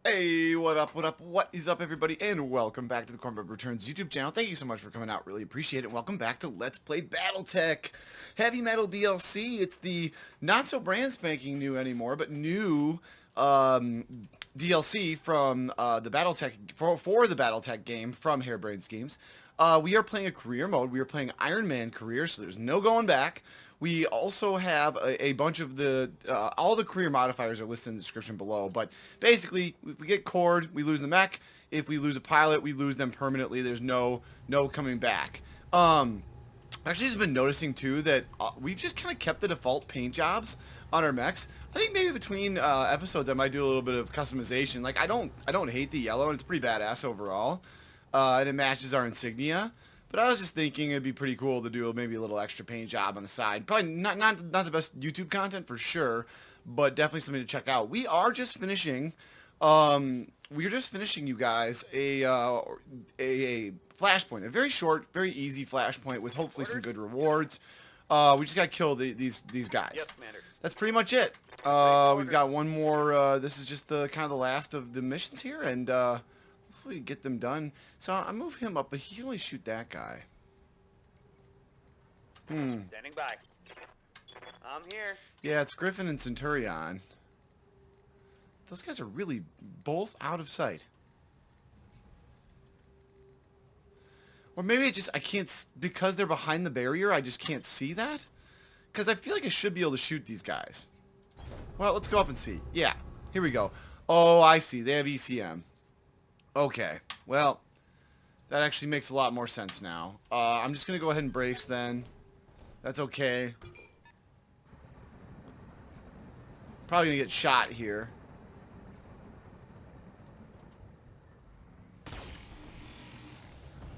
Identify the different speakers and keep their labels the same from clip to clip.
Speaker 1: Hey, what up, what is up, everybody, and welcome back to the CornbreadReturns YouTube channel. Thank you so much for coming out, really appreciate it. Welcome back to Let's Play BattleTech Heavy Metal DLC. It's the not so brand spanking new anymore, but new DLC from the BattleTech, for the BattleTech game from Harebrained Schemes. We are playing a career mode. We are playing Ironman career, so there's no going back. We also have a bunch of the, all the career modifiers are listed in the description below, but basically, if we get cored, we lose the mech. If we lose a pilot, we lose them permanently. There's no coming back. Actually, just been noticing, too, that we've just kind of kept the default paint jobs on our mechs. I think maybe between episodes, I might do a little bit of customization. Like, I don't hate the yellow, and it's pretty badass overall, and it matches our insignia. But I was just thinking it'd be pretty cool to do maybe a little extra paint job on the side. Probably not the best YouTube content for sure, but definitely something to check out. We are just finishing, you guys, a flashpoint, a very short, very easy flashpoint with hopefully some good rewards. We just gotta kill these guys.
Speaker 2: Yep, Commander.
Speaker 1: That's pretty much it. We've got one more. This is just the kind of the last of the missions here, and hopefully get them done. So I move him up, but he can only shoot that guy.
Speaker 2: Standing by. I'm here.
Speaker 1: Yeah, it's Griffin and Centurion. Those guys are really both out of sight. Or maybe I can't, because they're behind the barrier, I just can't see that? Because I feel like I should be able to shoot these guys. Well, let's go up and see. Yeah, here we go. Oh, I see. They have ECM. Okay, well, that actually makes a lot more sense now. I'm just going to go ahead and brace then. That's okay. Probably going to get shot here.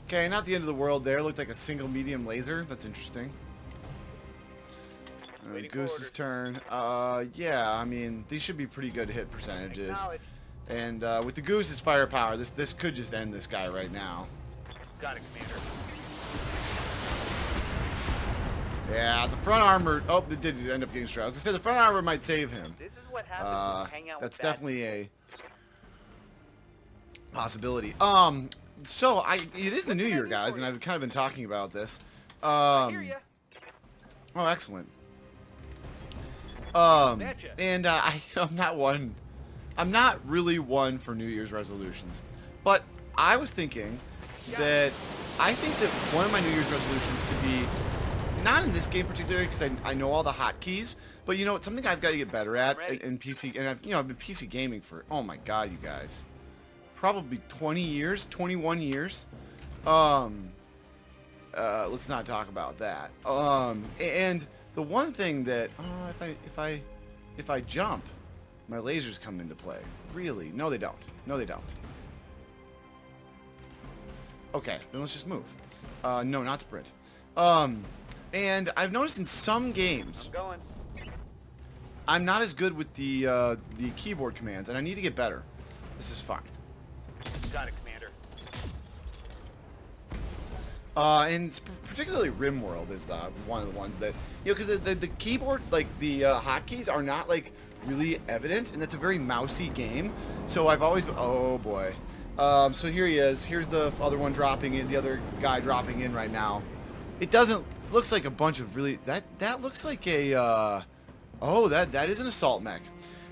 Speaker 1: Okay, not the end of the world there. Looked like a single medium laser. That's interesting. Goose's turn. Yeah, I mean, these should be pretty good hit percentages. And with the Goose's firepower, this could just end this guy right now.
Speaker 2: Got it, Commander.
Speaker 1: Yeah, the front armor. Oh, it did end up getting struck. I was gonna say the front armor might save him.
Speaker 2: This is what happens when you hang out
Speaker 1: that's
Speaker 2: with
Speaker 1: definitely a possibility. So it is the new year, guys, and I've kind of been talking about this.
Speaker 2: I hear ya.
Speaker 1: Oh, excellent.
Speaker 2: Betcha.
Speaker 1: And I'm not really one for New Year's resolutions, but I was thinking that I think that one of my New Year's resolutions could be, not in this game particularly because I know all the hotkeys, but you know, it's something I've got to get better at in PC, and I've been PC gaming for, oh my god, you guys, probably 20 years, 21 years. Let's not talk about that. And the one thing that, if I jump, my lasers come into play. Really? No, they don't. No, they don't. Okay, then let's just move. No, not sprint. And I've noticed in some games,
Speaker 2: I'm going.
Speaker 1: I'm not as good with the keyboard commands, and I need to get better. This is fine.
Speaker 2: Got it, Commander.
Speaker 1: And particularly RimWorld is one of the ones that, you know, because the keyboard, like the hotkeys are not like really evident, and that's a very mousy game. So I've always, oh boy. So here he is. Here's the other one dropping in, the other guy dropping in right now. It doesn't, looks like a bunch of really, that looks like a, oh, that is an assault mech.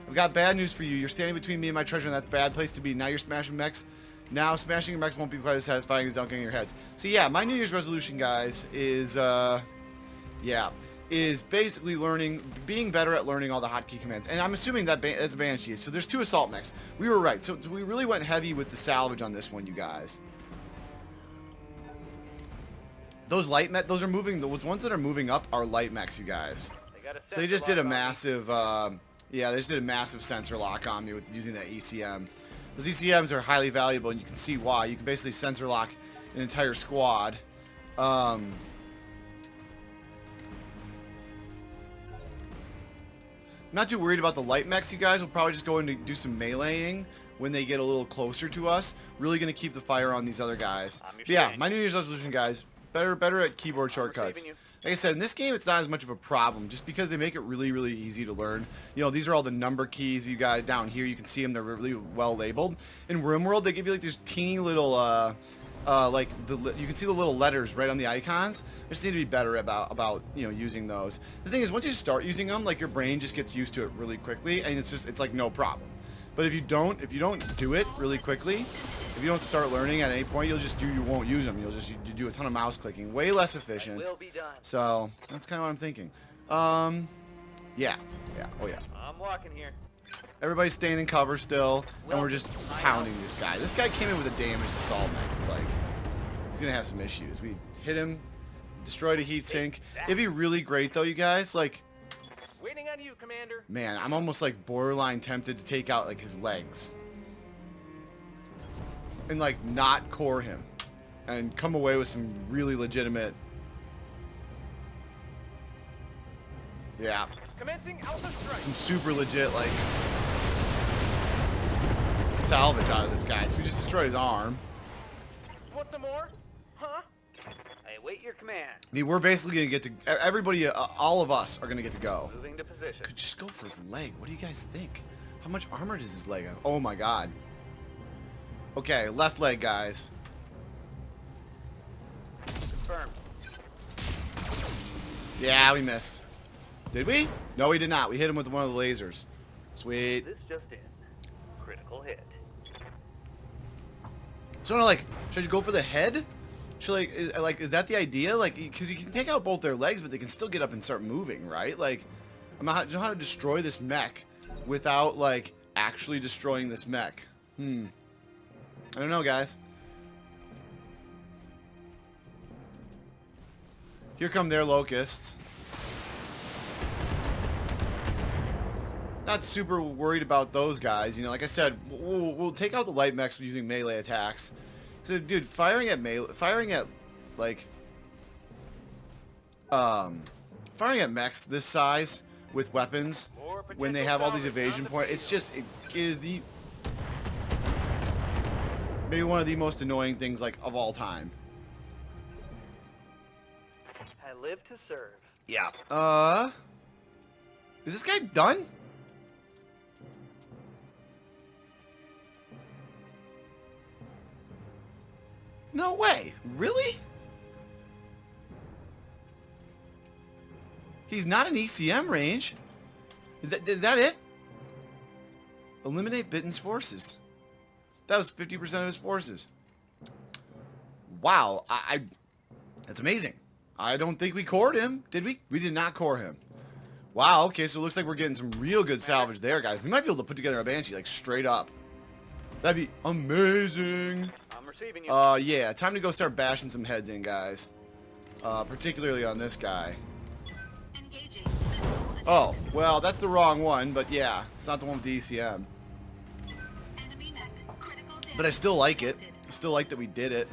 Speaker 1: I've got bad news for you. You're standing between me and my treasure, and that's a bad place to be. Now you're smashing mechs. Now smashing your mechs won't be quite as satisfying as dunking your heads. So yeah, my New Year's resolution, guys, is is basically being better at learning all the hotkey commands. And I'm assuming that that's a Banshee. So there's 2 assault mechs. We were right. So we really went heavy with the salvage on this one, you guys. Those light mech, those are moving. Those ones that are moving up are light mechs, you guys. So they just did a massive, yeah, they just did a massive sensor lock on me with using that ECM. Those ECMs are highly valuable, and you can see why. You can basically sensor lock an entire squad. Not too worried about the light mechs, you guys. We'll probably just go in to do some meleeing when they get a little closer to us. Really going to keep the fire on these other guys. But yeah, my New Year's resolution, guys. Better at keyboard shortcuts. Like I said, in this game, it's not as much of a problem just because they make it really, really easy to learn. You know, these are all the number keys you got down here. You can see them. They're really well labeled. In RimWorld, they give you like these teeny little, you can see the little letters right on the icons. I just need to be better about using those. The thing is, once you start using them, like your brain just gets used to it really quickly, and it's like no problem. But if you don't do it really quickly, if you don't start learning at any point, you won't use them. You do a ton of mouse clicking, way less efficient.
Speaker 2: Will be done.
Speaker 1: So that's kind of what I'm thinking. Yeah, oh yeah.
Speaker 2: I'm walking here.
Speaker 1: Everybody's staying in cover still, and we're just pounding this guy. This guy came in with a damaged assault mech. It's like he's gonna have some issues. We hit him, destroyed a heat sink. It'd be really great though, you guys. Like,
Speaker 2: Waiting on you, Commander.
Speaker 1: man, I'm almost like borderline tempted to take out like his legs and like not core him and come away with some really legitimate. Yeah.
Speaker 2: Commencing Alpha Strike.
Speaker 1: Some super legit like salvage out of this guy. So we just destroyed his arm.
Speaker 2: Want some more? Huh? I await your command.
Speaker 1: I mean, we're basically gonna get to everybody. All of us are gonna get to go.
Speaker 2: Moving to position.
Speaker 1: Could just go for his leg. What do you guys think? How much armor does his leg have? Oh my god. Okay, left leg, guys.
Speaker 2: Confirmed.
Speaker 1: Yeah, we missed. Did we? No, we did not. We hit him with one of the lasers. Sweet.
Speaker 2: This just in. Critical hit.
Speaker 1: So, like, should I go for the head? Should is that the idea? Like, because you can take out both their legs, but they can still get up and start moving, right? Like, I don't know how to destroy this mech without like actually destroying this mech. I don't know, guys. Here come their locusts. Not super worried about those guys. You know, like I said, we'll take out the light mechs using melee attacks. So, dude, firing at mechs this size with weapons when they have all these evasion points, it is maybe one of the most annoying things like of all time.
Speaker 2: I live to serve.
Speaker 1: Yeah. Is this guy done? No way. Really? He's not an ECM range. Is that it? Eliminate Bitten's forces. That was 50% of his forces. Wow. That's amazing. I don't think we cored him. Did we? We did not core him. Wow. Okay, so it looks like we're getting some real good salvage there, guys. We might be able to put together a Banshee, like, straight up. That'd be amazing.
Speaker 2: I'm receiving you.
Speaker 1: Yeah. Time to go start bashing some heads in, guys. Particularly on this guy. Oh, well, that's the wrong one, but yeah. It's not the one with the ECM. But I still like it. I still like that we did it.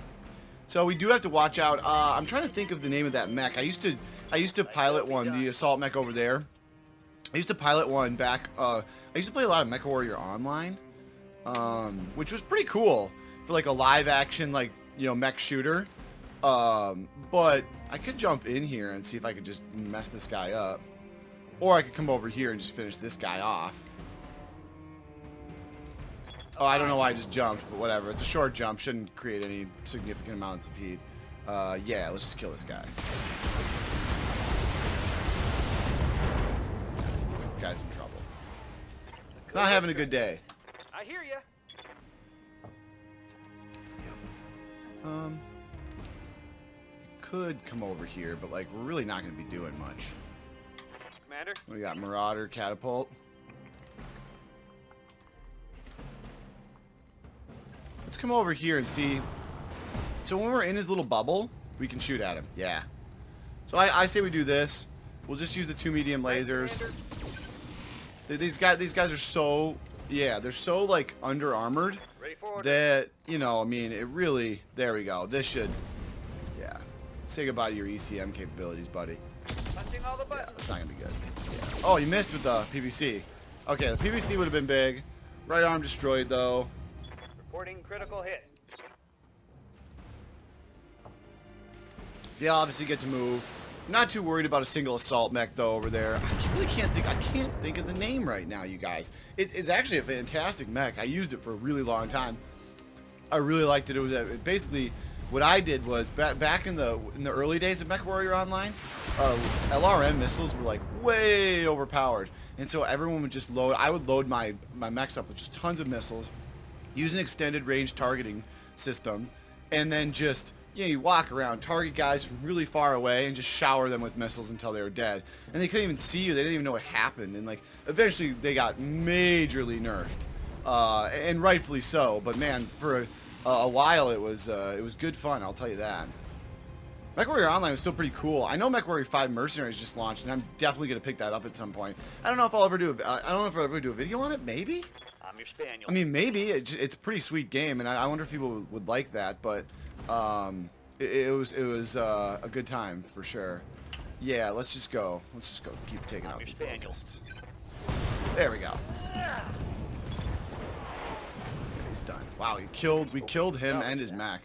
Speaker 1: So we do have to watch out. I'm trying to think of the name of that mech. I used to pilot one, the assault mech over there. I used to pilot one back. I used to play a lot of Mechwarrior online, which was pretty cool for like a live action, like, you know, mech shooter. But I could jump in here and see if I could just mess this guy up, or I could come over here and just finish this guy off. Oh, I don't know why I just jumped, but whatever. It's a short jump. Shouldn't create any significant amounts of heat. Yeah, let's just kill this guy. This guy's in trouble. He's not having a good day.
Speaker 2: I hear you.
Speaker 1: Could come over here, but like we're really not going to be doing much.
Speaker 2: Commander.
Speaker 1: We got Marauder, Catapult. Let's come over here and see. So when we're in his little bubble, we can shoot at him. Yeah. So I say we do this. We'll just use the 2 medium lasers. These guys are so, yeah, they're so like under armored that, you know, I mean, it really, there we go. This should, yeah. Say goodbye to your ECM capabilities, buddy.
Speaker 2: Punching all the buttons.
Speaker 1: Yeah, that's not gonna be good. Yeah. Oh, you missed with the PVC. Okay, the PVC would have been big. Right arm destroyed though.
Speaker 2: Reporting critical hit.
Speaker 1: They obviously get to move. Not too worried about a single assault mech though over there. I can't think of the name right now, you guys. It's actually a fantastic mech. I used it for a really long time. I really liked it. It was basically what I did was back in the early days of Mechwarrior Online, LRM missiles were like way overpowered, and so everyone would just load. I would load my mechs up with just tons of missiles, use an extended range targeting system, and then just, you know, you walk around, target guys from really far away, and just shower them with missiles until they were dead. And they couldn't even see you. They didn't even know what happened. And like eventually they got majorly nerfed, and rightfully so. But man, for a while it was good fun. I'll tell you that. Mechwarrior Online was still pretty cool. I know Mechwarrior 5 Mercenaries just launched, and I'm definitely gonna pick that up at some point. I don't know if I'll ever do. I don't know if I'll ever do a video on it. Maybe.
Speaker 2: I'm your spaniel.
Speaker 1: I mean, maybe it's a pretty sweet game, and I wonder if people would like that. But it was a good time for sure. Yeah, let's just go. Keep taking out these locusts. There we go. Yeah, he's done. Wow, we killed him and his mech.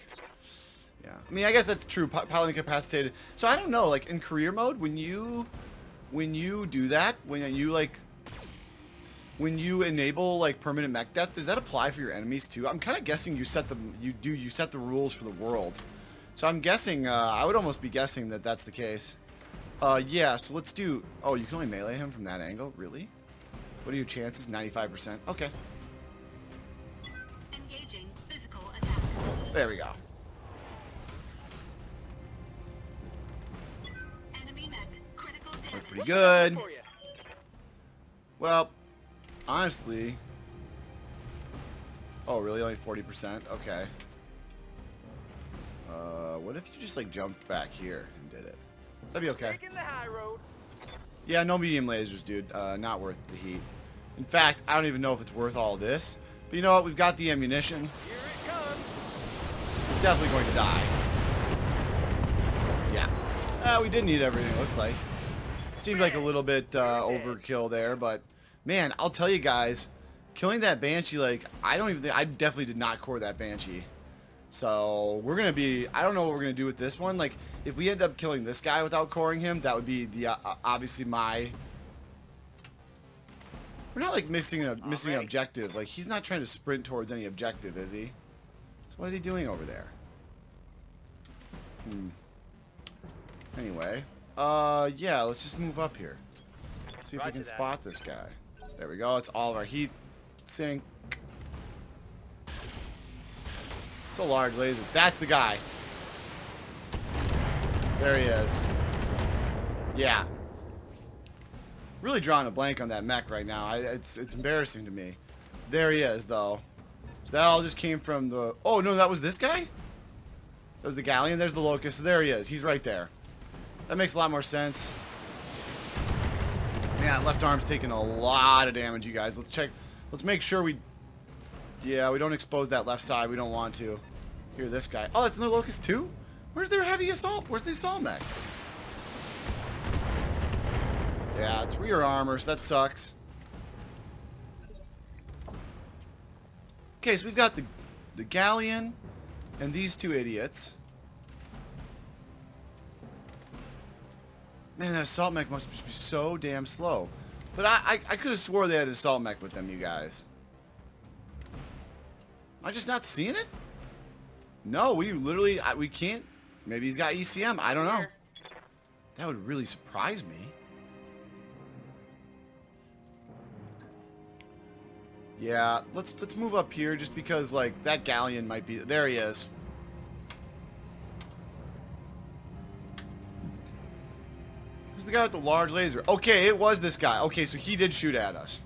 Speaker 1: Yeah, I mean, I guess that's true. Pilot incapacitated. So I don't know, like in career mode, when you do that, when you enable like permanent mech death, does that apply for your enemies too? I'm kind of guessing you set the rules for the world. So I'm guessing, I would almost be guessing that that's the case. Yeah, so let's do, oh, you can only melee him from that angle? Really? What are your chances? 95%. Okay.
Speaker 3: Engaging physical attack.
Speaker 1: There we go.
Speaker 3: Enemy mech, critical damage.
Speaker 1: Pretty good. Well, honestly, oh really, only 40%? Okay. What if you just like jumped back here and did it? That'd be okay.
Speaker 2: Taking the high road.
Speaker 1: Yeah, no medium lasers, dude. Not worth the heat. In fact, I don't even know if it's worth all this. But you know what? We've got the ammunition.
Speaker 2: Here it comes.
Speaker 1: He's definitely going to die. Yeah. We did need everything, it looked like. Seemed like a little bit overkill there, but man, I'll tell you guys, killing that Banshee, like, I definitely did not core that Banshee. So we're gonna be, I don't know what we're gonna do with this one. Like, if we end up killing this guy without coring him, that would be the obviously my. We're not like missing an objective. Like, he's not trying to sprint towards any objective, is he? So what is he doing over there? Anyway, yeah, let's just move up here. See if we can spot this guy. There we go. It's all of our heat sink. It's a large laser. That's the guy. There he is. Yeah. Really drawing a blank on that mech right now. It's embarrassing to me. There he is, though. So that all just came from the... Oh, no, that was this guy? That was the Galleon. There's the Locust. So there he is. He's right there. That makes a lot more sense. Man, left arm's taking a lot of damage, you guys. Let's check. Let's make sure we... Yeah, we don't expose that left side. We don't want to. Here, this guy. Oh, that's another Locust too? Where's their heavy assault? Where's the assault mech? Yeah, it's rear armor, so that sucks. Okay, so we've got the Galleon and these two idiots. Man, that assault mech must just be so damn slow. But I could have swore they had an assault mech with them, you guys. Am I just not seeing it? No, we literally, we can't. Maybe he's got ECM. I don't know. That would really surprise me. Yeah, let's move up here just because, like, that Galleon might be... There he is. Who's the guy with the large laser? Okay, it was this guy. Okay, so he did shoot at us.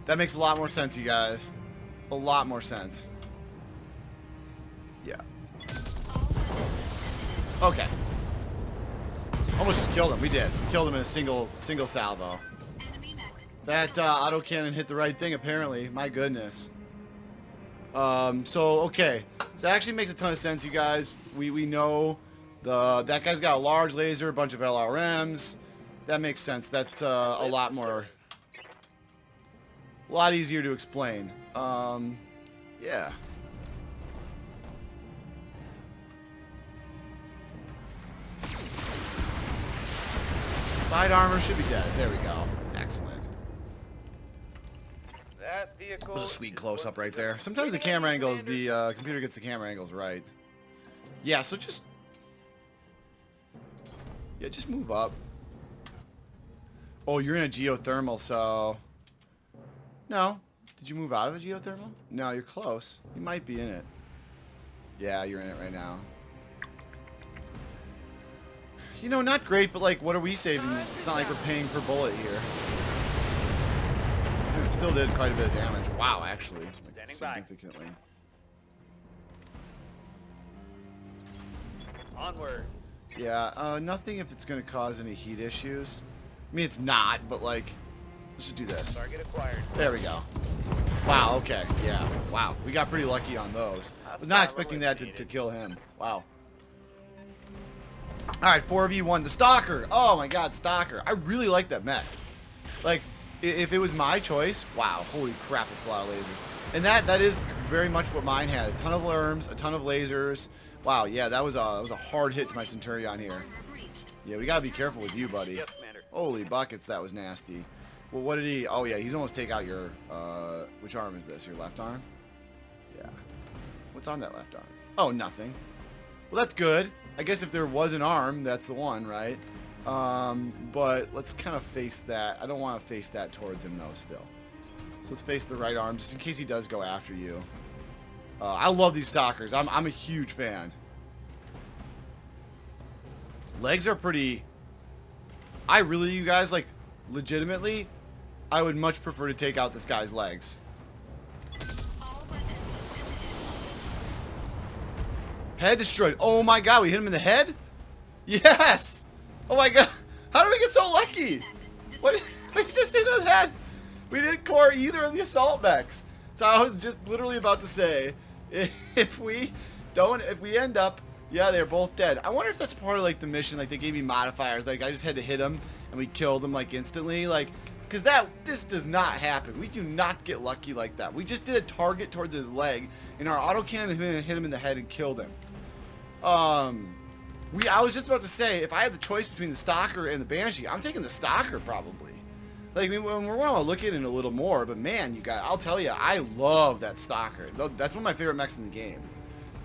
Speaker 1: That makes a lot more sense, you guys. A lot more sense. Yeah. Okay. Almost just killed him. We did. Killed him in a single salvo. That autocannon hit the right thing, apparently. My goodness. So, okay. So that actually makes a ton of sense, you guys. We know that guy's got a large laser, a bunch of LRMs. That makes sense. That's a lot easier to explain. Yeah. Side armor should be dead. There we go. Excellent.
Speaker 2: That vehicle.
Speaker 1: That was a sweet
Speaker 2: is
Speaker 1: close up
Speaker 2: what
Speaker 1: right
Speaker 2: the-
Speaker 1: there. Sometimes the
Speaker 2: Bring it in,
Speaker 1: camera angles,
Speaker 2: Commander.
Speaker 1: the computer gets the camera angles right. Yeah, so just move up. Oh, you're in a geothermal, so no. Did you move out of a geothermal? No, you're close. You might be in it. Yeah, you're in it right now. You know, not great, but like, what are we saving? It's not like we're paying per bullet here. It still did quite a bit of damage. Wow, actually, like,
Speaker 2: Standing by.
Speaker 1: significantly.
Speaker 2: Onward.
Speaker 1: Yeah, nothing if it's going to cause any heat issues. I mean, it's not, but like, let's just do this.
Speaker 2: Target acquired.
Speaker 1: There we go. Wow, okay, yeah. Wow, we got pretty lucky on those. I was not expecting that to kill him. Wow. Alright, 4v1. The Stalker. Oh my god, Stalker. I really like that mech. Like, if it was my choice, wow, holy crap, it's a lot of lasers. And that is very much what mine had. A ton of worms, a ton of lasers. Wow, yeah, that was a hard hit to my Centurion here.
Speaker 3: Armor breached.
Speaker 1: Yeah, we gotta be careful with you, buddy.
Speaker 2: Yes, Commander.
Speaker 1: Holy buckets, that was nasty. Well, what did he... Oh, yeah, he's almost take out your... which arm is this? Your left arm? Yeah. What's on that left arm? Oh, nothing. Well, that's good. I guess if there was an arm, that's the one, right? But let's kind of face that. I don't want to face that towards him, though, still. So let's face the right arm, just in case he does go after you. I love these Stalkers. I'm a huge fan. Legs are pretty... you guys, like, legitimately, I would much prefer to take out this guy's legs.
Speaker 3: All weapons limited.
Speaker 1: Head destroyed. Oh my god, we hit him in the head? Yes! Oh my god. How did we get so lucky?
Speaker 3: Mech
Speaker 1: What? We just hit him in the head. We didn't core either of the assault mechs. So I was just literally about to say, if we end up, yeah, they're both dead. I wonder if that's part of like the mission, like they gave me modifiers, like I just had to hit them and we killed them like instantly, like, because this does not happen. We do not get lucky like that. We just did a target towards his leg and our autocannon hit him in the head and killed him. I was just about to say, if I had the choice between the Stalker and the Banshee, I'm taking the Stalker probably. Like, I mean, we're going to look at it a little more, but man, you guys, I'll tell you, I love that Stalker. That's one of my favorite mechs in the game.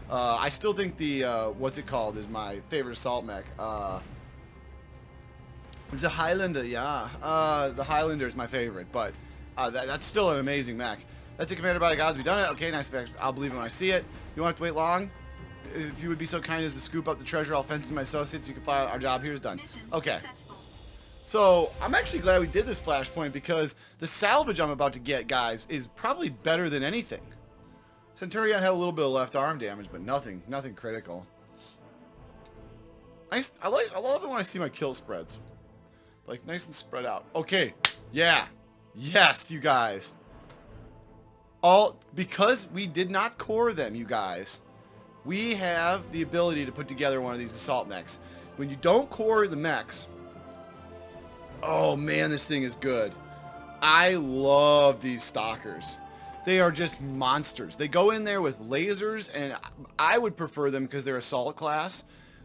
Speaker 1: I still think the, what's it called, is my favorite assault mech. It's a Highlander, yeah. The Highlander is my favorite, but that's still an amazing mech. That's it, Commander by the Gods. We done it. Okay, nice. I'll believe it when I see it. You won't have to wait long. If you would be so kind as to scoop up the treasure, I'll fence in my associates. You can file. Our job here is done.
Speaker 3: Mission
Speaker 1: Okay.
Speaker 3: successful.
Speaker 1: So I'm actually glad we did this flashpoint because the salvage I'm about to get, guys, is probably better than anything. Centurion had a little bit of left arm damage, but nothing critical. I love it when I see my kill spreads, like nice and spread out. Okay, yeah, yes, you guys. All because we did not core them, you guys. We have the ability to put together one of these assault mechs. When you don't core the mechs, oh man, this thing is good. I love these Stalkers. They are just monsters. They go in there with lasers, and I would prefer them because they're assault class.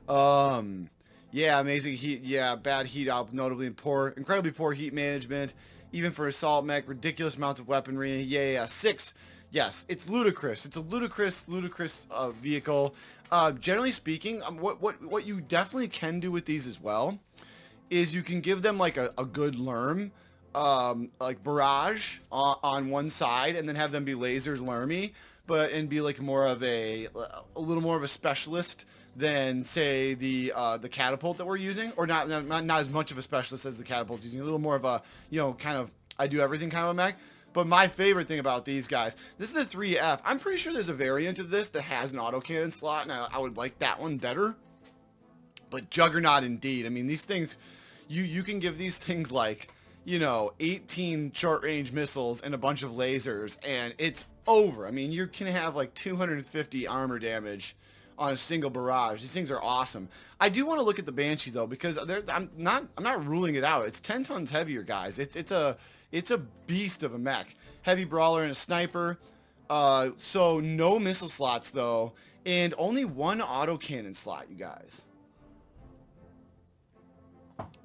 Speaker 1: Yeah, amazing heat. Yeah, bad heat out, notably incredibly poor heat management, even for assault mech. Ridiculous amounts of weaponry. Yeah, 6. Yes, it's ludicrous. It's a ludicrous vehicle. Generally speaking, what you definitely can do with these as well is you can give them like a good lerm, like barrage on one side, and then have them be laser lermy, and be like more of a little more of a specialist than say the catapult that we're using, or not as much of a specialist as the catapult's using. A little more of a kind of I do everything kind of a mech. But my favorite thing about these guys, this is the 3F. I'm pretty sure there's a variant of this that has an autocannon slot, and I would like that one better. But Juggernaut indeed. I mean, these things, you can give these things like, 18 short-range missiles and a bunch of lasers, and it's over. I mean, you can have like 250 armor damage on a single barrage. These things are awesome. I do want to look at the Banshee though, because I'm not ruling it out. It's 10 tons heavier, guys. It's a beast of a mech. Heavy brawler and a sniper. So no missile slots though, and only one autocannon slot, you guys.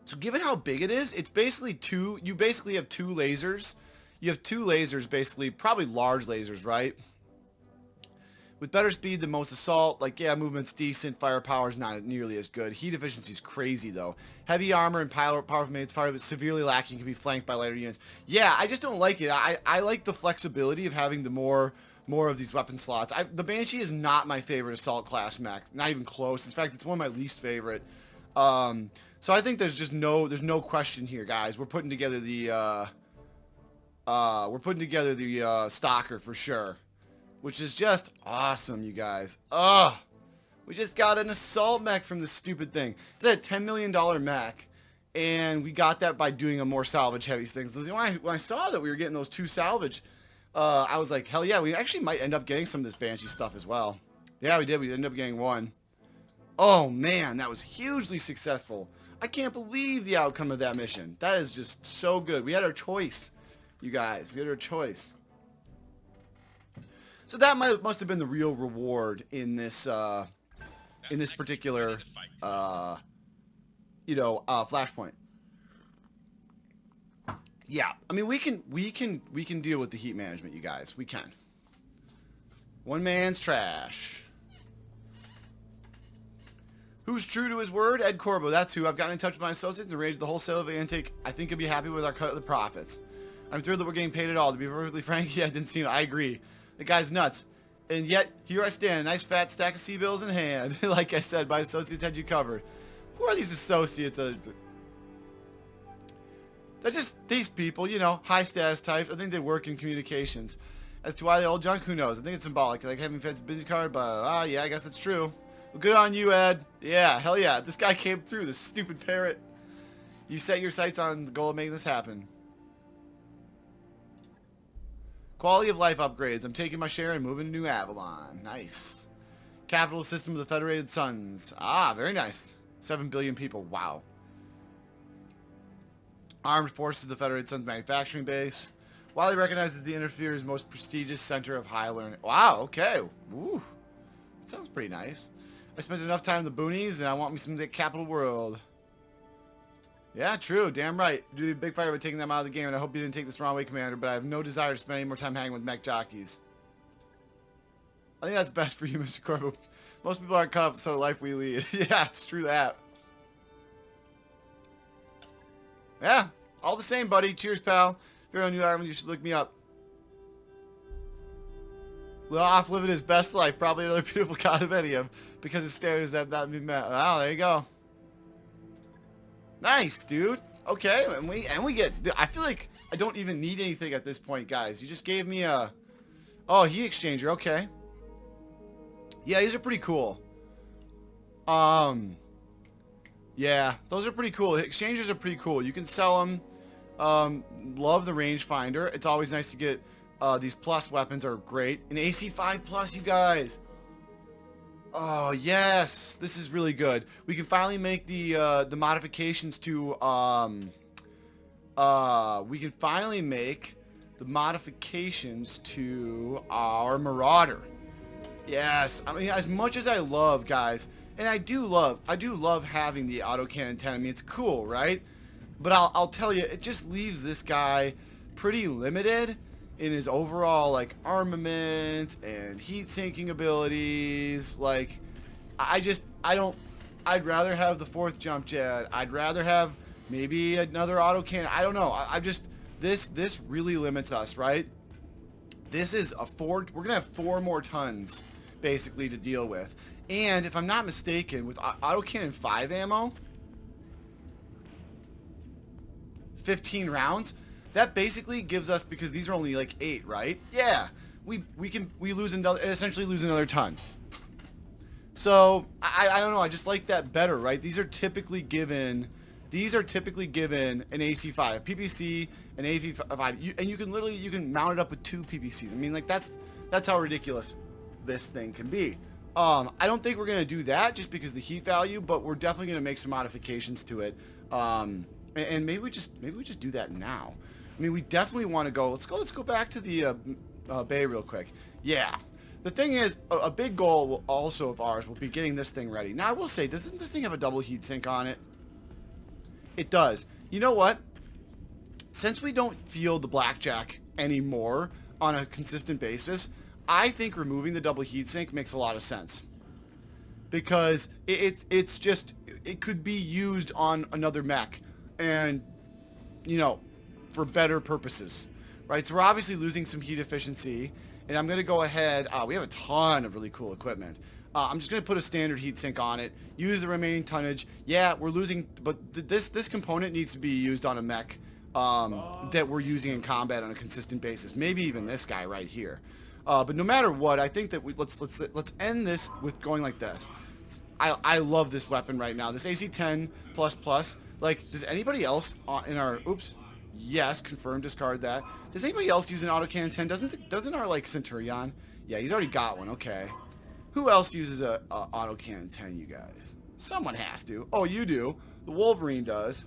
Speaker 1: So given how big it is, it's basically two, you basically have two lasers. You have two lasers, basically, probably large lasers, right? With better speed than most assault, like, yeah, movement's decent, firepower's not nearly as good. Heat efficiency's crazy, though. Heavy armor and powerful mates fire, but severely lacking, can be flanked by lighter units. Yeah, I just don't like it. I like the flexibility of having the more of these weapon slots. The Banshee is not my favorite assault class mech. Not even close. In fact, it's one of my least favorite. So I think there's no question here, guys. We're putting together the Stalker for sure, which is just awesome, you guys. We just got an assault mech from this stupid thing. It's a $10 million mech, and we got that by doing a more salvage heavy things. So when I saw that we were getting those 2 salvage, I was like, hell yeah, we actually might end up getting some of this Banshee stuff as well. Yeah, we did. We ended up getting 1. Oh man, that was hugely successful. I can't believe the outcome of that mission. That is just so good. We had our choice, you guys. We had our choice. So that must have been the real reward in this particular flashpoint. Yeah, I mean we can deal with the heat management, you guys. We can. One man's trash. Who's true to his word? Ed Corbo, that's who. I've gotten in touch with my associates and arranged the wholesale of the intake. I think he'll be happy with our cut of the profits. I'm thrilled that we're getting paid at all. To be perfectly frank, yeah, it didn't seem. I agree. The guy's nuts. And yet, here I stand, a nice fat stack of C-bills in hand. Like I said, my associates had you covered. Who are these associates? They're just these people, you know, high status types. I think they work in communications. As to why they old junk, who knows? I think it's symbolic. Like having fancy busy card, but yeah, I guess that's true. Well, good on you, Ed. Yeah, hell yeah. This guy came through, this stupid parrot. You set your sights on the goal of making this happen. Quality of life upgrades. I'm taking my share and moving to New Avalon. Nice. Capital system of the Federated Suns. Ah, very nice. 7 billion people. Wow. Armed Forces of the Federated Suns manufacturing base. Wiley recognizes the Interferer's most prestigious center of high learning. Wow, okay. Woo. That sounds pretty nice. I spent enough time in the boonies, and I want me some of the capital world. Yeah, true. Damn right. You did a big fire by taking them out of the game, and I hope you didn't take this the wrong way, Commander, but I have no desire to spend any more time hanging with mech jockeys. I think that's best for you, Mr. Corbo. Most people aren't caught up with the sort of life we lead. Yeah, it's true that. Yeah, all the same, buddy. Cheers, pal. If you're on New Ireland, you should look me up. Well, off living his best life. Probably another beautiful condominium because his standards have not been met. Oh, there you go. Nice, dude. Okay, and we get. I feel like I don't even need anything at this point, guys. You just gave me a. Oh, heat exchanger. Okay. Yeah, these are pretty cool. Yeah, those are pretty cool. Exchangers are pretty cool. You can sell them. Love the rangefinder. It's always nice to get. These plus weapons are great. An AC5 plus, you guys. Oh yes, this is really good. We can finally make the modifications to our Marauder. Yes, I mean, as much as I love, guys, and I do love having the autocannon 10. I mean, it's cool, right? But I'll tell you, it just leaves this guy pretty limited in his overall, like, armament and heat sinking abilities. Like, I'd rather have the 4th jump jet. I'd rather have maybe another autocannon. I don't know. This really limits us, right? This is we're gonna have 4 more tons basically to deal with. And if I'm not mistaken, with autocannon 5 ammo, 15 rounds, that basically gives us, because these are only like 8, right? Yeah, we essentially lose another ton. So I don't know. I just like that better, right? These are typically given an AC5, a PPC, an AV5, and you can mount it up with 2 PPCs. I mean, like that's how ridiculous this thing can be. I don't think we're gonna do that just because of the heat value, but we're definitely gonna make some modifications to it. And maybe we just do that now. I mean, we definitely want to go. Let's go back to the bay real quick. Yeah. The thing is, a big goal of ours will be getting this thing ready. Now, I will say, doesn't this thing have a double heat sink on it? It does. You know what? Since we don't field the blackjack anymore on a consistent basis, I think removing the double heatsink makes a lot of sense. Because it's just, it could be used on another mech and, you know, for better purposes, right? So we're obviously losing some heat efficiency, and I'm going to go ahead. We have a ton of really cool equipment. I'm just going to put a standard heatsink on it, use the remaining tonnage. Yeah, we're losing, but this component needs to be used on a mech that we're using in combat on a consistent basis. Maybe even this guy right here. But no matter what, I think that let's end this with going like this. I love this weapon right now. This AC-10 ++. Like, does anybody else in our yes, confirm, discard that. Does anybody else use an autocannon 10? Doesn't our like Centurion? Yeah, he's already got one. Okay. Who else uses a autocannon 10? You guys. Someone has to. Oh, you do. The Wolverine does.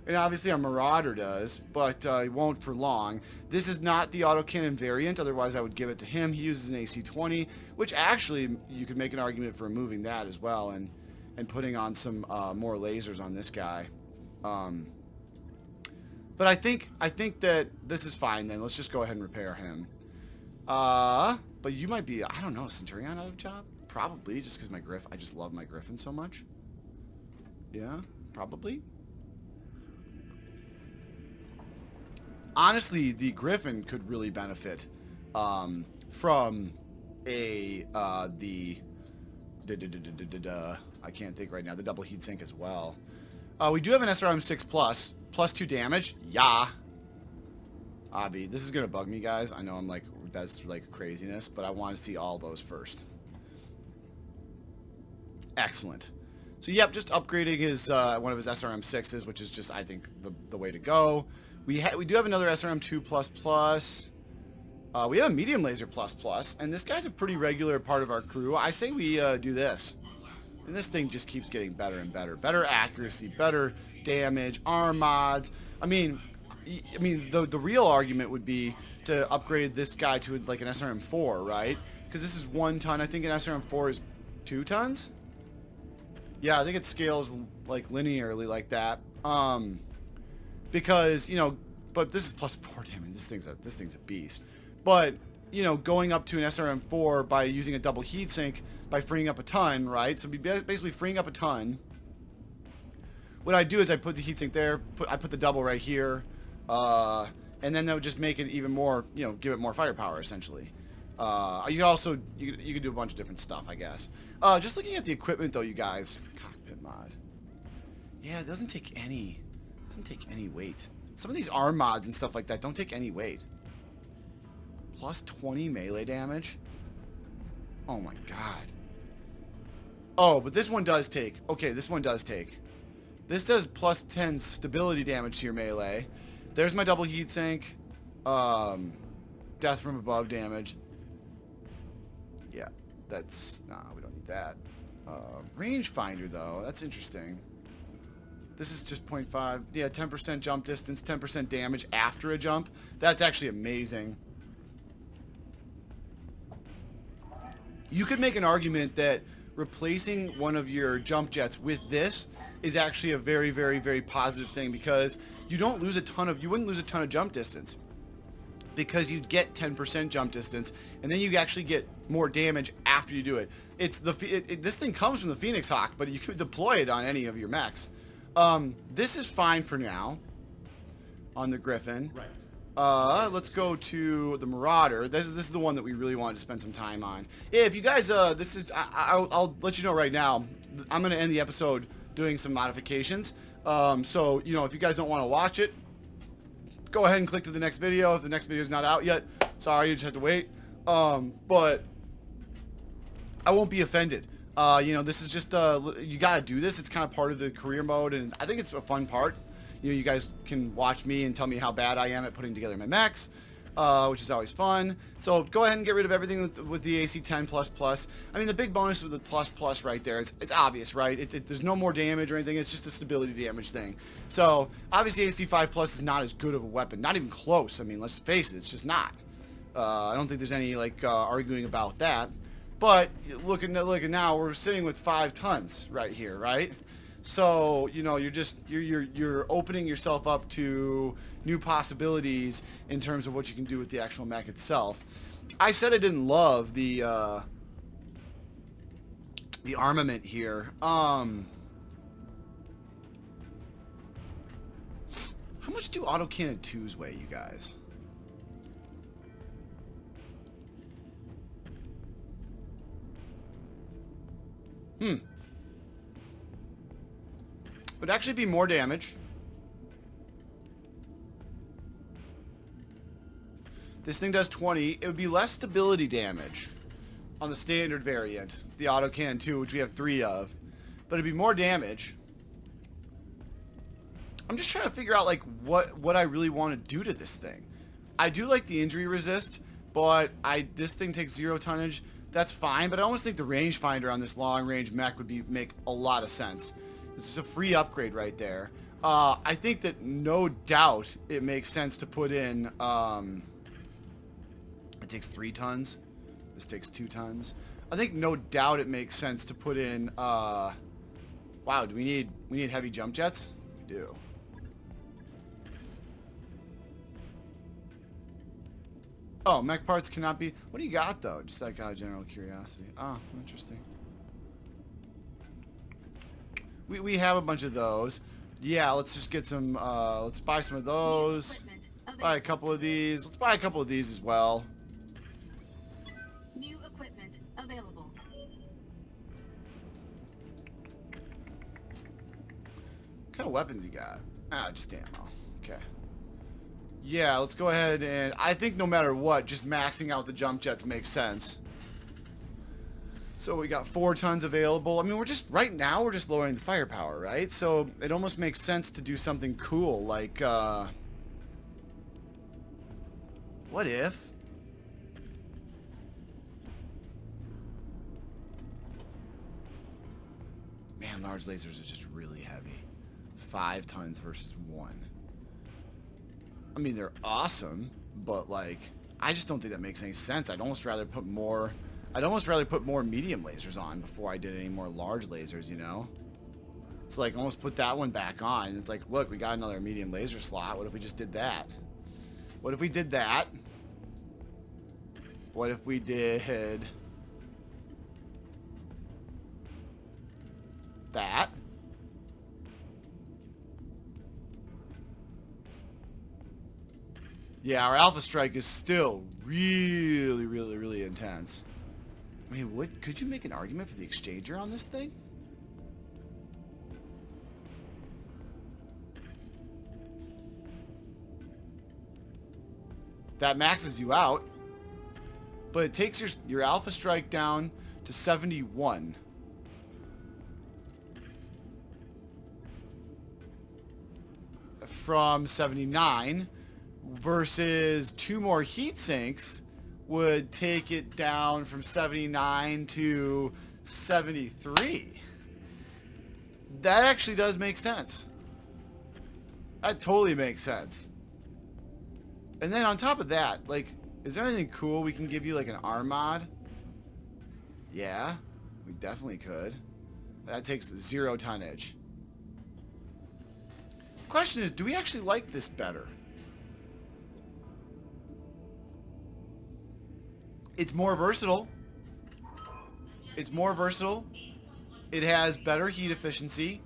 Speaker 1: And obviously our Marauder does, but he won't for long. This is not the autocannon variant, otherwise I would give it to him. He uses an AC-20, which actually you could make an argument for removing that as well and putting on some more lasers on this guy. But I think that this is fine then. Let's just go ahead and repair him. But you might be, I don't know, Centurion out of job? Probably, just because I just love my Griffin so much. Yeah, probably. Honestly, the Griffin could really benefit from I can't think right now, the double heatsink as well. We do have an SRM-6 +2 damage. Yeah. Obvi. This is going to bug me, guys. I know that's like craziness, but I want to see all those first. Excellent. So, yep, just upgrading his one of his SRM-6s, which is just, I think, the way to go. We do have another SRM-2 ++. We have a medium laser ++, and this guy's a pretty regular part of our crew. I say we do this. And this thing just keeps getting better and better. Better accuracy, better damage, arm mods. I mean, the real argument would be to upgrade this guy to like an SRM-4, right? Because this is 1 ton. I think an SRM-4 is 2 tons. Yeah, I think it scales like linearly like that. Because, you know, but this is +4 damage. This thing's a beast. But, you know, going up to an SRM-4 by using a double heatsink by freeing up a ton, right? So basically freeing up a ton. What I do is I put the heatsink there, I put the double right here, and then that would just make it even more, you know, give it more firepower essentially. You could do a bunch of different stuff, I guess. Just looking at the equipment though, you guys. Cockpit mod. Yeah, it doesn't take any weight. Some of these arm mods and stuff like that don't take any weight. +20 melee damage. Oh my god. Oh, but this one does take. Okay, this one does take. This does +10 stability damage to your melee. There's my double heatsink. Death from above damage. Yeah, that's... Nah, we don't need that. Rangefinder, though. That's interesting. This is just 0.5. Yeah, 10% jump distance, 10% damage after a jump. That's actually amazing. You could make an argument that replacing one of your jump jets with this is actually a very, very, very positive thing because you wouldn't lose a ton of jump distance because you get 10% jump distance and then you actually get more damage after you do it. This thing comes from the Phoenix Hawk, but you could deploy it on any of your mechs. This is fine for now on the Griffin.
Speaker 4: Right.
Speaker 1: Let's go to the Marauder. This is the one that we really wanted to spend some time on. Yeah, if you guys, I'll let you know right now. I'm going to end the episode doing some modifications. So, you know, if you guys don't want to watch it, go ahead and click to the next video. If the next video is not out yet, sorry, you just have to wait. But I won't be offended. You know, this is just, you got to do this. It's kind of part of the career mode, and I think it's a fun part. You know, you guys can watch me and tell me how bad I am at putting together my mechs, which is always fun. So go ahead and get rid of everything with the AC-10 ++. I mean, the big bonus with the ++ right there, it's obvious, right? There's no more damage or anything. It's just a stability damage thing. So obviously AC-5+ is not as good of a weapon. Not even close. I mean, let's face it, it's just not. I don't think there's any, like, arguing about that. But look at now, we're sitting with 5 tons right here, right? So, you know, you're opening yourself up to new possibilities in terms of what you can do with the actual mech itself. I said I didn't love the armament here. How much do autocannon 2s weigh, you guys? Would actually be more damage. This thing does 20. It would be less stability damage on the standard variant, the autocannon 2, which we have 3 of. But it'd be more damage. I'm just trying to figure out like what I really want to do to this thing. I do like the injury resist, but this thing takes 0 tonnage. That's fine, but I almost think the rangefinder on this long range mech would make a lot of sense. This is a free upgrade right there. I think that no doubt it makes sense to put in. It takes 3 tons. This takes 2 tons. I think no doubt it makes sense to put in. Wow, do we need heavy jump jets? We do. Oh, mech parts cannot be. What do you got though? Just like out of general curiosity. Oh, interesting. We have a bunch of those. Yeah, let's just get some. Let's buy some of those. Buy a couple of these. Let's buy a couple of these as well.
Speaker 3: New equipment available.
Speaker 1: What kind of weapons you got? Ah, just ammo. Okay. Yeah, let's go ahead and I think no matter what, just maxing out the jump jets makes sense. So we got 4 tons available. I mean, right now we're just lowering the firepower, right? So it almost makes sense to do something cool like what if man, large lasers are just really heavy. 5 tons versus 1. I mean, they're awesome, but like I just don't think that makes any sense. I'd almost rather put more medium lasers on before I did any more large lasers, you know? So like almost put that one back on. And it's like, look, we got another medium laser slot. What if we just did that? What if we did that? What if we did that? Yeah, our Alpha Strike is still really, really, really intense. I mean, could you make an argument for the exchanger on this thing? That maxes you out, but it takes your Alpha Strike down to 71. From 79 versus 2 more heat sinks would take it down from 79 to 73. That actually does make sense. That totally makes sense. And then on top of that, like, is there anything cool we can give you, like an arm mod? Yeah, we definitely could. That takes 0 tonnage. Question is, do we actually like this better? It's more versatile. It's more versatile. It has better heat efficiency.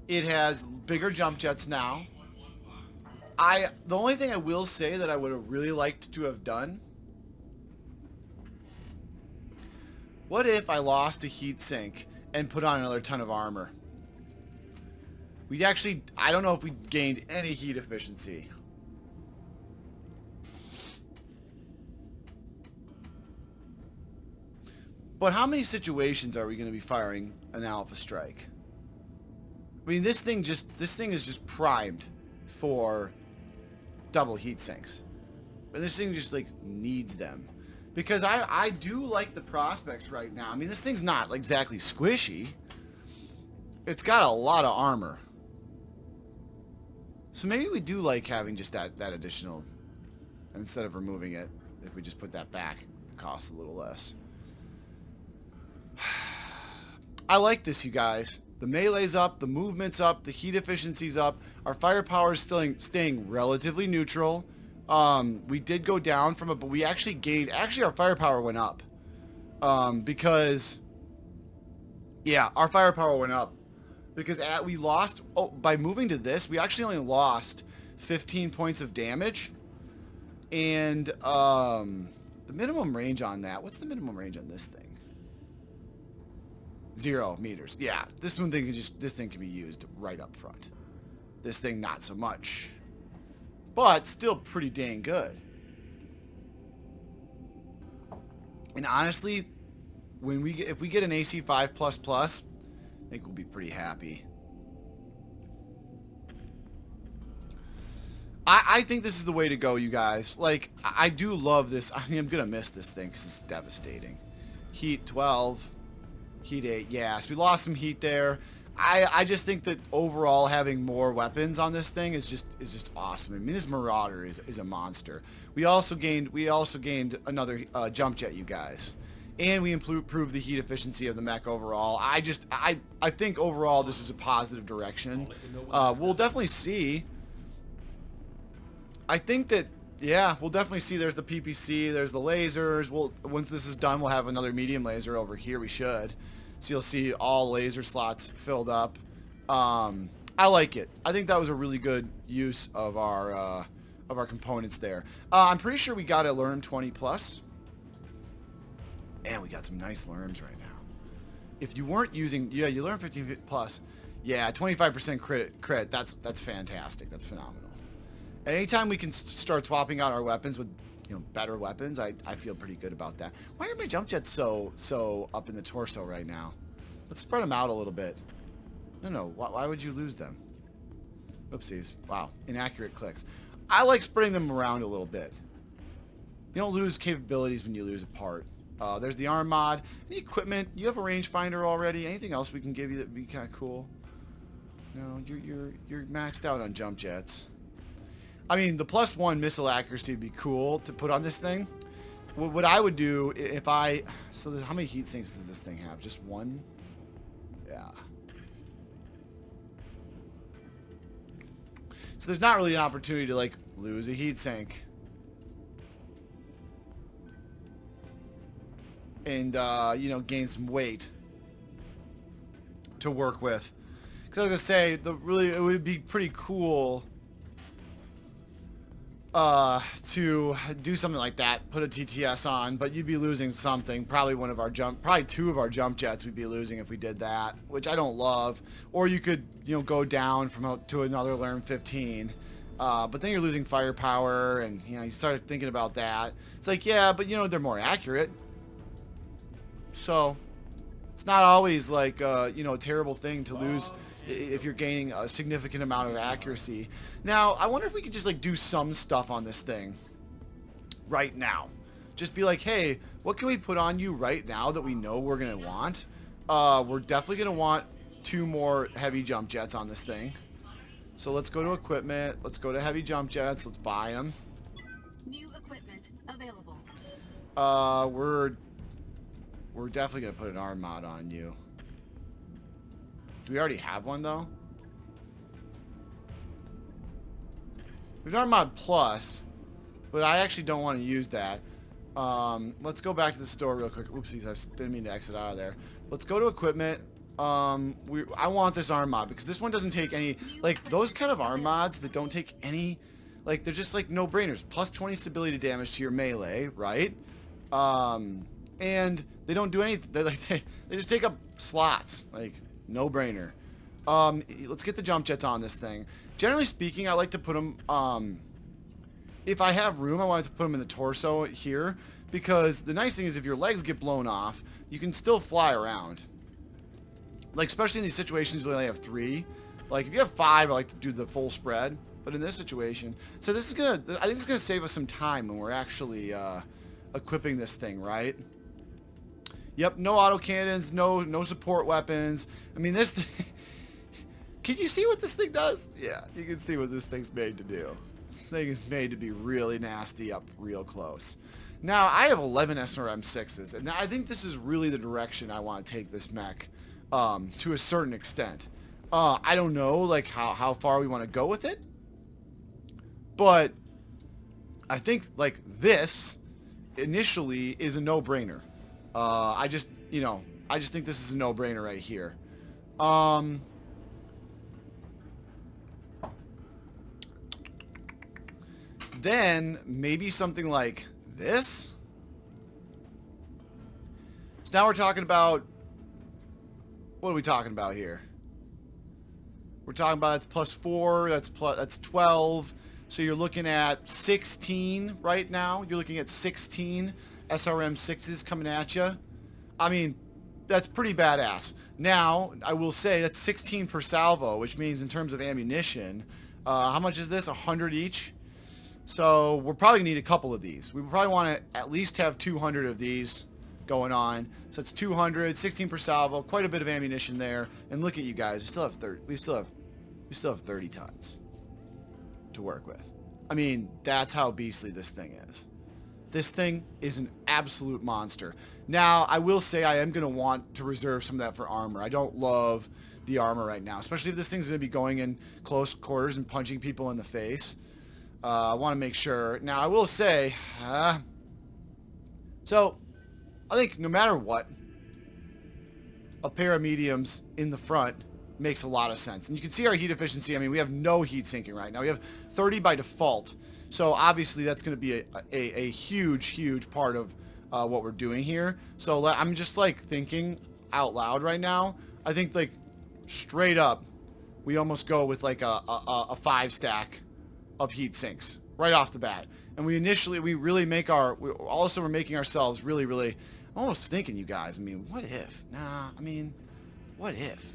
Speaker 1: It has bigger jump jets now. The only thing I will say that I would have really liked to have done, what if I lost a heat sink and put on another ton of armor? We actually, I don't know if we gained any heat efficiency. But how many situations are we going to be firing an Alpha Strike? I mean, this thing is just primed for double heat sinks. But this thing just like needs them. Because I do like the prospects right now. I mean, this thing's not exactly squishy. It's got a lot of armor. So maybe we do like having just that additional, instead of removing it, if we just put that back, it costs a little less. I like this, you guys. The melee's up, the movement's up, the heat efficiency's up. Our firepower is still staying relatively neutral. We did go down from it, but we actually gained. Actually, our firepower went up because, yeah, our firepower went up because we lost. Oh, by moving to this, we actually only lost 15 points of damage, and the minimum range on that. What's the minimum range on this thing? 0 meters. Yeah, this thing can be used right up front. This thing not so much, but still pretty dang good. And honestly, if we get an AC 5++, I think we'll be pretty happy. I think this is the way to go, you guys. Like, I do love this. I mean, I'm gonna miss this thing because it's devastating. Heat 12. Heat 8, yes, we lost some heat there. I just think that overall having more weapons on this thing is just awesome. I mean, this Marauder is a monster. We also gained another jump jet, you guys, and we improved the heat efficiency of the mech overall. I think overall this was a positive direction. We'll definitely see. I think that, yeah, we'll definitely see. There's the PPC, there's the lasers. Once this is done, we'll have another medium laser over here. We should. So you'll see all laser slots filled up. I like it. I think that was a really good use of our components there. I'm pretty sure we got a Lerm 20+. And we got some nice Lerms right now. If you weren't using, yeah, you Lerm 15+. Yeah, 25% crit. That's fantastic. That's phenomenal. Anytime we can start swapping out our weapons with, better weapons, I feel pretty good about that. Why are my jump jets so up in the torso right now? Let's spread them out a little bit. No. Why would you lose them? Oopsies. Wow. Inaccurate clicks. I like spreading them around a little bit. You don't lose capabilities when you lose a part. There's the arm mod. The equipment. You have a rangefinder already. Anything else we can give you that would be kind of cool? No, you're maxed out on jump jets. I mean, the +1 missile accuracy would be cool to put on this thing. What I would do if so how many heat sinks does this thing have? Just one? Yeah. So there's not really an opportunity to, like, lose a heat sink. And, gain some weight to work with. Because I was going to say, it would be pretty cool to do something like that, put a TTS on, but you'd be losing something. Probably probably 2 of our jump jets we'd be losing if we did that, which I don't love. Or you could, go down to another Lerm 15. But then you're losing firepower, and, you start thinking about that. It's like, yeah, but, they're more accurate. So, it's not always like, a terrible thing to lose if you're gaining a significant amount of accuracy. Now, I wonder if we could just, like, do some stuff on this thing right now. Just be like, hey, what can we put on you right now that we know we're going to want? We're definitely going to want 2 more heavy jump jets on this thing. So let's go to equipment. Let's go to heavy jump jets. Let's buy them.
Speaker 3: New equipment available.
Speaker 1: We're definitely going to put an arm mod on you. Do we already have one, though? We've done Mod Plus, but I actually don't want to use that. Let's go back to the store real quick. Oopsies, I didn't mean to exit out of there. Let's go to equipment. I want this arm mod because this one doesn't take any, like, those kind of arm mods that don't take any, like, they're just like no-brainers. Plus 20 stability damage to your melee, right? And they don't do anything. They just take up slots, like, no-brainer. Let's get the jump jets on this thing. Generally speaking, I like to put them, if I have room, I want to put them in the torso here, because the nice thing is if your legs get blown off, you can still fly around. Like, especially in these situations where you only have 3. Like, if you have 5, I like to do the full spread. But in this situation, so this is I think it's gonna save us some time when we're actually equipping this thing, right? Yep, no autocannons, no support weapons. I mean, this thing, can you see what this thing does? Yeah, you can see what this thing's made to do. This thing is made to be really nasty up real close. Now, I have 11 SRM6s, and I think this is really the direction I want to take this mech. to a certain extent. I don't know, like, how far we want to go with it. But I think, like, this initially is a no-brainer. I just think this is a no-brainer right here. Then maybe something like this. So now we're talking about, what are we talking about here? We're talking about that's +4, that's 12. So you're looking at 16 right now. You're looking at 16 SRM 6s coming at you. I mean, that's pretty badass. Now, I will say that's 16 per salvo, which means in terms of ammunition, how much is this? 100 each? So we're probably gonna need a couple of these. We probably want to at least have 200 of these going on. So it's 200, 16 per salvo, quite a bit of ammunition there. And look at you guys, we still have 30 tons to work with. I mean, that's how beastly this thing is. This thing is an absolute monster. Now, I will say I am gonna want to reserve some of that for armor. I don't love the armor right now, especially if this thing's gonna be going in close quarters and punching people in the face. I want to make sure. Now, I will say, so I think no matter what, a pair of mediums in the front makes a lot of sense. And you can see our heat efficiency. I mean, we have no heat sinking right now. We have 30 by default. So obviously that's going to be a huge part of what we're doing here. So I'm just like thinking out loud right now. I think like straight up, we almost go with like a 5 stack of heat sinks right off the bat. And we really make we're making ourselves really, I'm almost thinking, you guys, I mean, what if? Nah, I mean, what if?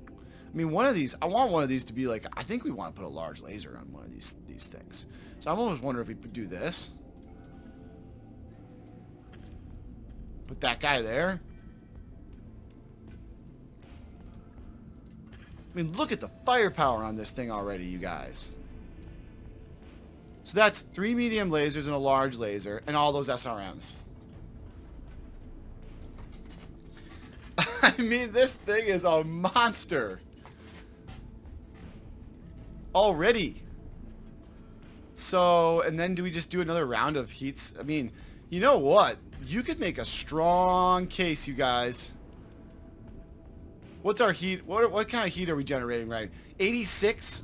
Speaker 1: I mean, one of these, I want one of these to be like, I think we want to put a large laser on one of these things. So I'm almost wondering if we could do this. Put that guy there. I mean, look at the firepower on this thing already, you guys. So that's 3 medium lasers and a large laser, and all those SRMs. I mean, this thing is a monster. Already. So, and then do we just do another round of heats? I mean, you know what? You could make a strong case, you guys. What's our heat? What kind of heat are we generating, right? 86?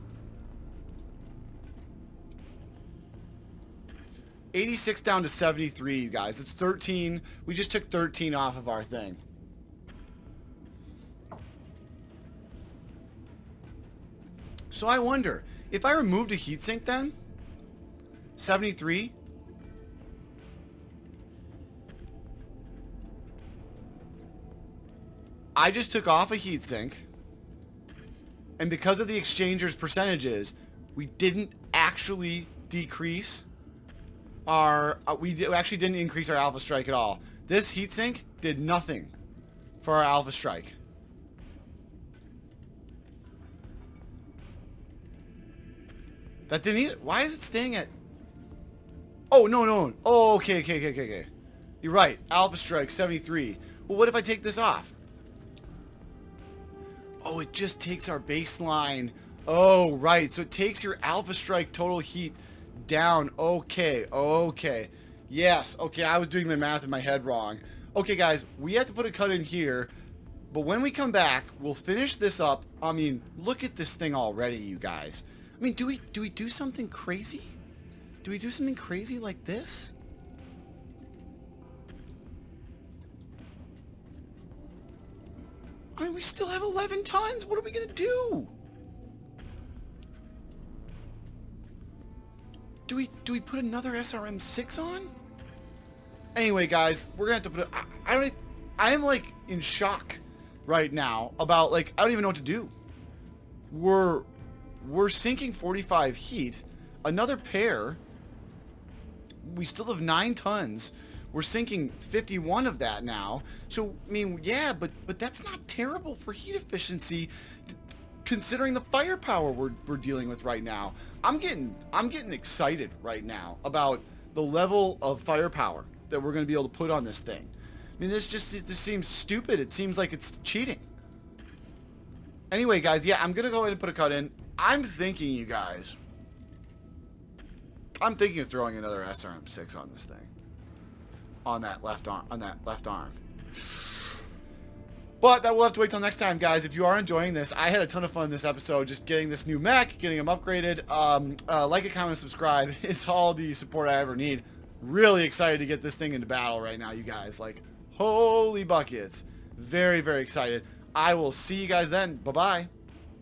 Speaker 1: 86 down to 73, you guys. It's 13. We just took 13 off of our thing. So I wonder, if I removed a heatsink then? 73? I just took off a heatsink, and because of the exchanger's percentages, we didn't actually decrease our, we actually didn't increase our alpha strike at all. This heatsink did nothing for our alpha strike. That didn't either. Why is it staying at... Oh, no. Oh, okay. You're right. Alpha strike, 73. Well, what if I take this off? Oh, it just takes our baseline. Oh, right. So it takes your alpha strike total heat down. Okay. Yes. Okay, I was doing my math in my head wrong. Okay, guys, we have to put a cut in here. But when we come back, we'll finish this up. I mean, look at this thing already, you guys. I mean, do we do something crazy? Do we do something crazy like this? I mean, we still have 11 tons. What are we going to do? Do we put another SRM 6 on? Anyway, guys, we're going to have to put it... I am, like, in shock right now about, like, I don't even know what to do. We're sinking 45 heat. Another pair. We still have 9 tons. We're sinking 51 of that now. So, I mean, yeah, but that's not terrible for heat efficiency, considering the firepower we're dealing with right now. I'm getting excited right now about the level of firepower that we're going to be able to put on this thing. mean, this seems stupid. It seems like it's cheating. Anyway, guys, yeah, I'm gonna go ahead and put a cut in. I'm thinking, you guys, I'm thinking of throwing another SRM6 on this thing, on that left arm. But that will have to wait till next time, guys. If you are enjoying this, I had a ton of fun this episode, just getting this new mech, getting him upgraded. Like, a comment, subscribe. It's all the support I ever need. Really excited to get this thing into battle right now, you guys. Like, holy buckets. Very, very excited. I will see you guys then. Bye-bye.